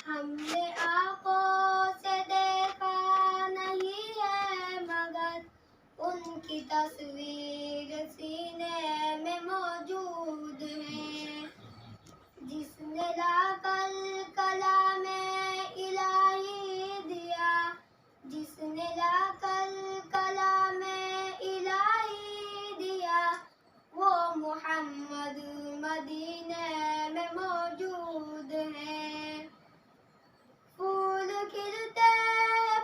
ہم نے آنکھوں سے دیکھا نہیں ہے مگر ان کی تصویر سینے میں موجود ہے. جس نے لا کر کلام الہی دیا، جس نے لا کر کلام الہی دیا، وہ محمد مدینے میں موجود ہے. پھول کھلتے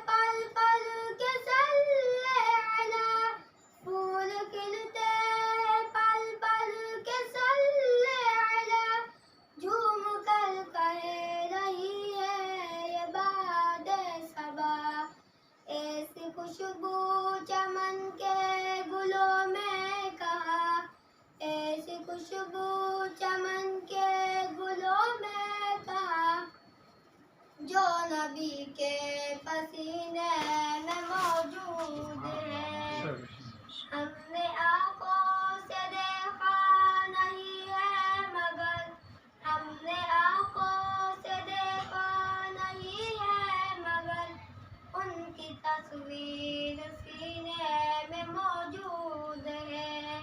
پل پل کے صلی علی، پھول کھلتے پل پل کے صلی علی، جھوم کر کہہ رہی ہے یہ باد صبا. ایسی خوشبو چمن کے گلوں میں کہا، ایسی خوشبو چمن کے گلوں میں کہا، جو نبی کے پسینے میں موجود ہے. ہم نے آنکھوں سے دیکھا نہیں ہے مگر، ہم نے آنکھوں سے دیکھا نہیں ہے مگر ان کی تصویر سینے میں موجود ہے.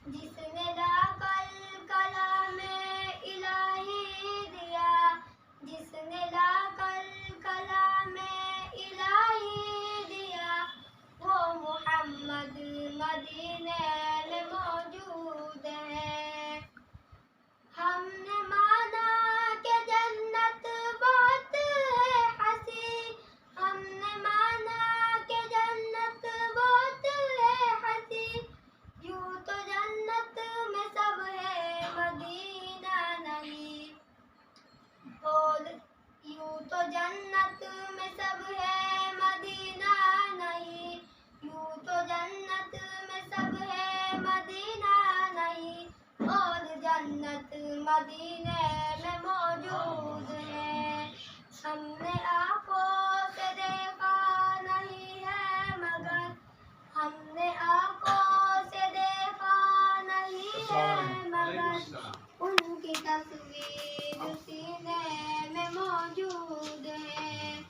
جس نے لا کر کلام الہی دیا، جس نے لا کر کلام الہی دیا، وہ محمد مدینے میں موجود ہے. ہم نے مانا کہ جنت بہت ہے حسین، ہم نے مانا کہ جنت بہت ہے حسین، یوں تو جنت میں سب ہے مدینہ نہیں. یوں تو جنت میں سب ہے مدینہ نہیں، یوں تو جنت میں سب ہے مدینہ نہیں، اور جنت مدینے میں موجود ہے. ہم نے آنکھوں سے دیکھا نہیں ہے مگر، ہم نے آنکھوں سے دیکھا نہیں ہے مگر ان کی تصویر سینے میں موجود ہے.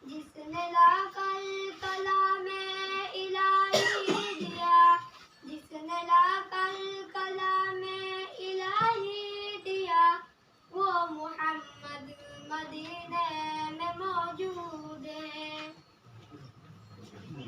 جس نے لا کر کلام